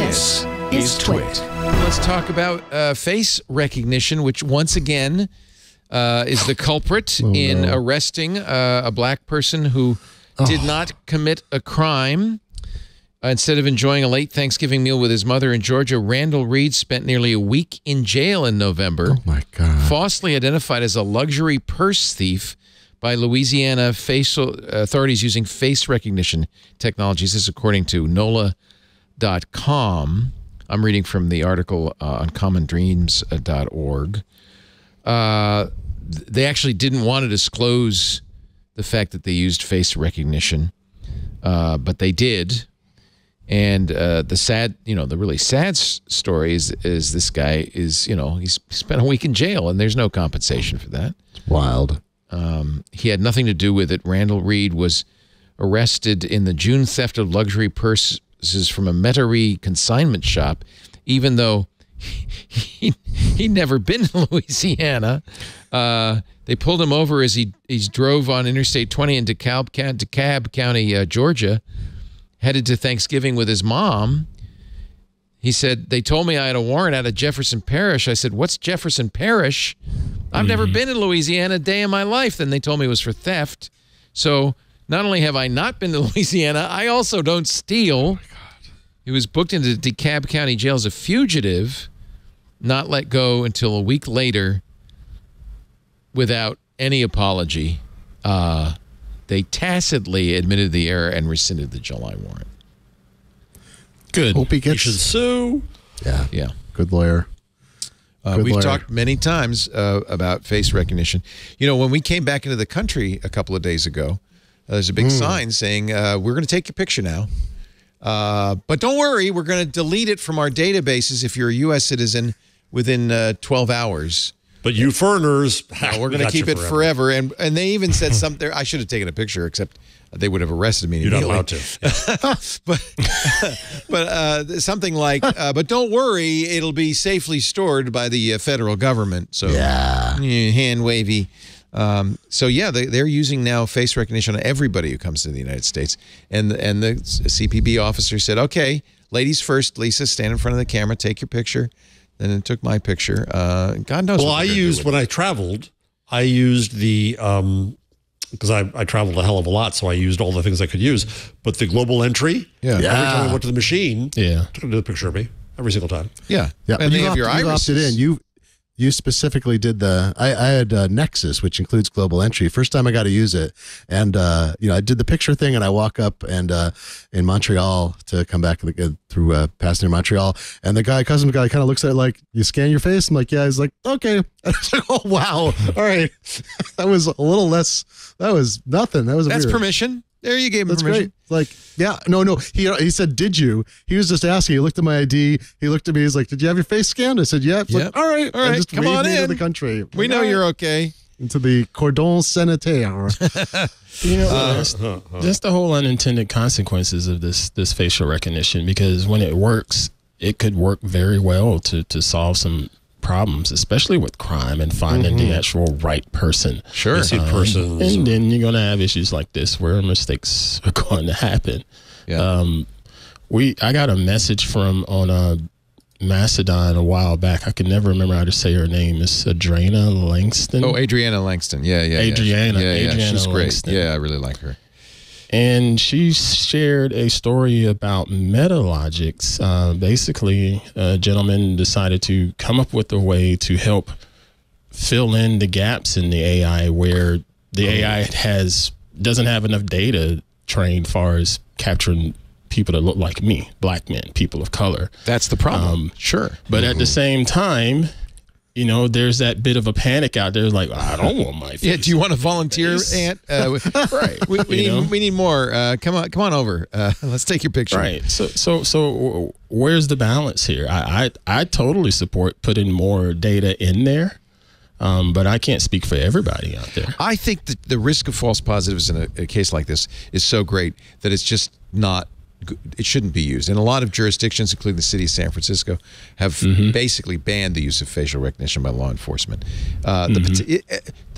This is TWiT. Let's talk about face recognition, which once again is the culprit in arresting a black person who did not commit a crime. Instead of enjoying a late Thanksgiving meal with his mother in Georgia, Randall Reed spent nearly a week in jail in November. Oh, my God. Falsely identified as a luxury purse thief by Louisiana authorities using face recognition technologies. This is according to NOLA.com. I'm reading from the article on commondreams.org. They actually didn't want to disclose the fact that they used face recognition, but they did. And the really sad story is this guy is, he's spent a week in jail and there's no compensation for that. It's wild. He had nothing to do with it. Randall Reed was arrested in the June theft of luxury purses from a Metairie consignment shop, even though he'd never been to Louisiana. They pulled him over as he drove on Interstate 20 in DeKalb County, Georgia, headed to Thanksgiving with his mom. He said, they told me I had a warrant out of Jefferson Parish. I said, what's Jefferson Parish? I've never been in Louisiana a day in my life. Then they told me it was for theft. So not only have I not been to Louisiana, I also don't steal. Oh my God. He was booked into DeKalb County Jail as a fugitive, not let go until a week later without any apology. They tacitly admitted the error and rescinded the July warrant. Good. Hope he gets... You should sue. Yeah. Yeah. Good lawyer. We've talked many times about face recognition. When we came back into the country a couple of days ago, there's a big sign saying, we're going to take your picture now. But don't worry, we're going to delete it from our databases if you're a U.S. citizen within 12 hours. But you foreigners, we're going to keep it forever. And they even said something. I should have taken a picture, except they would have arrested me immediately. You're not allowed to. but something like, but don't worry, it'll be safely stored by the federal government. So hand wavy. So yeah, they're using now face recognition on everybody who comes to the United States. And the CPB officer said, okay, ladies first, Lisa, stand in front of the camera, take your picture. Then it took my picture. God knows. Well, when I traveled, I used the, because I traveled a hell of a lot, so I used all the things I could use. But the global entry, every time I went to the machine, took a picture of me every single time. Yeah. And they have your irises. You opted in. You specifically did I had Nexus, which includes global entry. First time I got to use it. And, I did the picture thing and I walk up and in Montreal to come back through past near Montreal. And the customs guy kind of looks at it like, you scan your face? I'm like, yeah. He's like, okay. And I was like, oh, wow. All right. That was a little less. That was nothing. That's weird. Permission. There, you gave him permission. Great. Like, yeah, no. He said, did you? He was just asking. He looked at my ID. He looked at me. He's like, did you have your face scanned? I said, yeah. Like, all right. Just come on in. To the country. We know you're okay. Into the cordon sanitaire. Just the whole unintended consequences of this facial recognition, because when it works, it could work very well to solve some problems, especially with crime and finding the actual right person. Sure. And then you're going to have issues like this where mistakes are going to happen. Yeah. I got a message on Mastodon a while back. I can never remember how to say her name. It's Adriana Langston. Oh, Adriana Langston. Yeah. Adriana She's great. Langston. Yeah, I really like her. And she shared a story about MetaLogics. Basically, a gentleman decided to come up with a way to help fill in the gaps in the AI where the AI doesn't have enough data trained far as capturing people that look like me, black men, people of color. That's the problem. Sure. But at the same time, there's that bit of a panic out there. Like, I don't want my face. Yeah, do you want to volunteer, Aunt? Right. We need more. Come on over. Let's take your picture. Right. So where's the balance here? I totally support putting more data in there, but I can't speak for everybody out there. I think that the risk of false positives in a case like this is so great that it's just not. It shouldn't be used. And a lot of jurisdictions, including the city of San Francisco, have basically banned the use of facial recognition by law enforcement.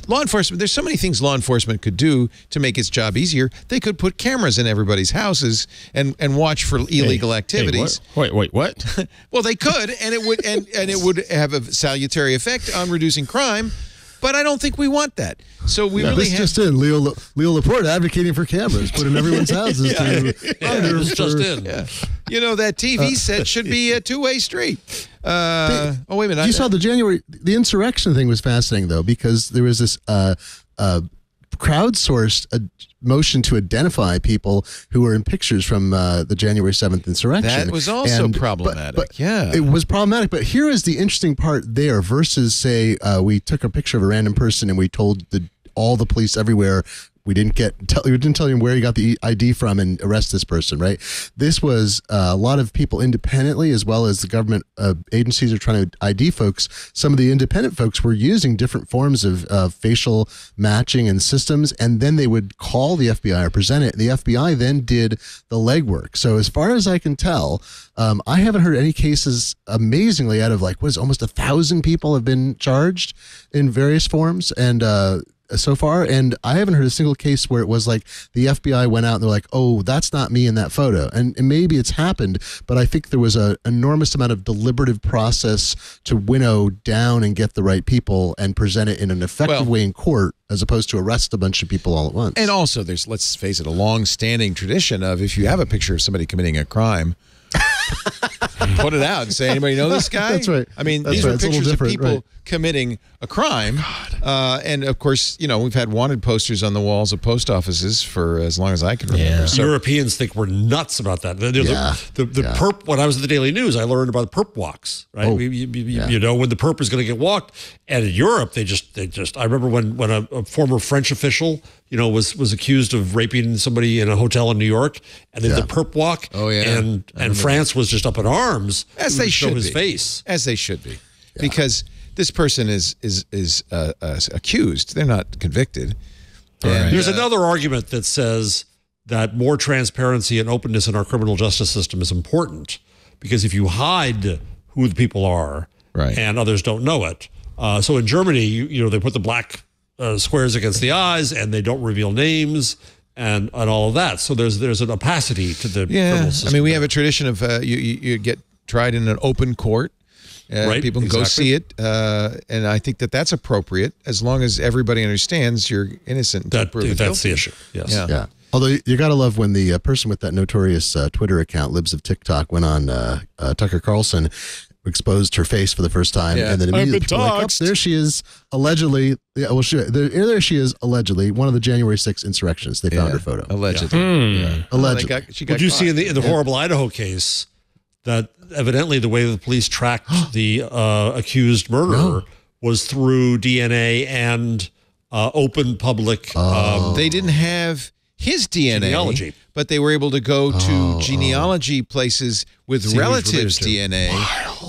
law enforcement, there's so many things law enforcement could do to make its job easier. They could put cameras in everybody's houses and watch for illegal activities. Wait, what? Well, they could, and it would have a salutary effect on reducing crime. But I don't think we want that. So we really this just in. Leo Laporte advocating for cameras put in everyone's houses. This just in. Yeah. You know, that TV set should be a two-way street. Oh, wait a minute. You saw the insurrection thing was fascinating, though, because there was this crowdsourced motion to identify people who were in pictures from the January 7th insurrection. That was also problematic. But it was problematic. But here is the interesting part there versus, say, we took a picture of a random person and we told all the police everywhere. We didn't tell him where he got the ID from and arrest this person, right? This was a lot of people independently, as well as the government agencies are trying to ID folks. Some of the independent folks were using different forms of facial matching and systems, and then they would call the FBI or present it. The FBI then did the legwork. So as far as I can tell, I haven't heard any cases, amazingly, out of almost 1,000 people have been charged in various forms, and so far, and I haven't heard a single case where it was like the FBI went out and they're like, oh, that's not me in that photo. And maybe it's happened, but I think there was an enormous amount of deliberative process to winnow down and get the right people and present it in an effective way in court, as opposed to arrest a bunch of people all at once. And also, there's, let's face it, a long-standing tradition of if you have a picture of somebody committing a crime, put it out and say, anybody know this guy? That's right. I mean, these are pictures of people committing a crime. And of course, we've had wanted posters on the walls of post offices for as long as I can remember. Yeah. So, Europeans think we're nuts about that. The perp, when I was at the Daily News, I learned about the perp walks, right? Oh. You know, when the perp is going to get walked. And in Europe, they just, I remember when a former French official, was accused of raping somebody in a hotel in New York, and then the perp walk. Oh, yeah. And France was just up in arms. As they should be. His face. As they should be. Yeah. Because this person is accused. They're not convicted. And, there's another argument that says that more transparency and openness in our criminal justice system is important, because if you hide who the people are and others don't know it. So in Germany, they put the black squares against the eyes, and they don't reveal names and all of that. So there's an opacity to the criminal system. I mean, we have a tradition of you get tried in an open court. People can go see it, and I think that's appropriate as long as everybody understands you're innocent until proven guilty. That's the issue. Yes. Yeah. Although you got to love when the person with that notorious Twitter account, Libs of TikTok, went on Tucker Carlson, exposed her face for the first time, and then immediately people were like, oh, there she is, allegedly. Yeah, well, there she is, allegedly, one of the January 6th insurrectionists. They found her photo. Allegedly. Yeah. Allegedly. Did you see in the horrible Idaho case that evidently the way the police tracked the accused murderer was through DNA and open public. They didn't have his DNA, genealogy, but they were able to go to genealogy places with relatives' DNA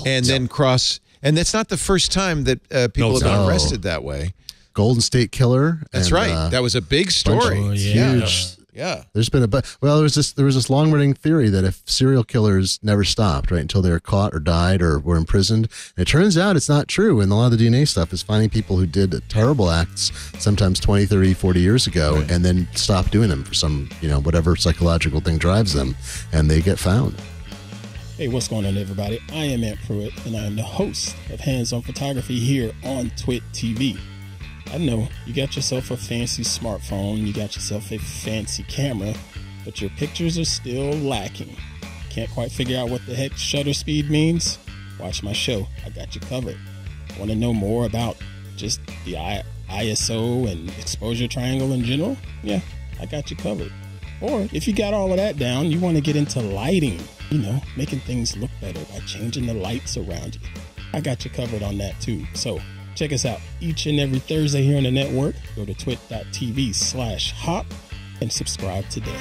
and then cross. And that's not the first time that people have been arrested that way. Golden State Killer. That's right. That was a big story. Huge. Yeah. There's been there was this long running theory that if serial killers never stopped, right, until they were caught or died or were imprisoned, and it turns out it's not true. And a lot of the DNA stuff is finding people who did terrible acts, sometimes 20, 30, 40 years ago, and then stopped doing them for some, whatever psychological thing drives them, and they get found. Hey, what's going on, everybody? I am Pruitt, and I am the host of Hands On Photography here on TWiT TV. I know you got yourself a fancy smartphone, you got yourself a fancy camera, but your pictures are still lacking. Can't quite figure out what the heck shutter speed means? Watch my show. I got you covered. Want to know more about just the ISO and exposure triangle in general? Yeah, I got you covered. Or if you got all of that down, you want to get into lighting, making things look better by changing the lights around you. I got you covered on that too. So check us out each and every Thursday here on the network. Go to twit.tv/hop and subscribe today.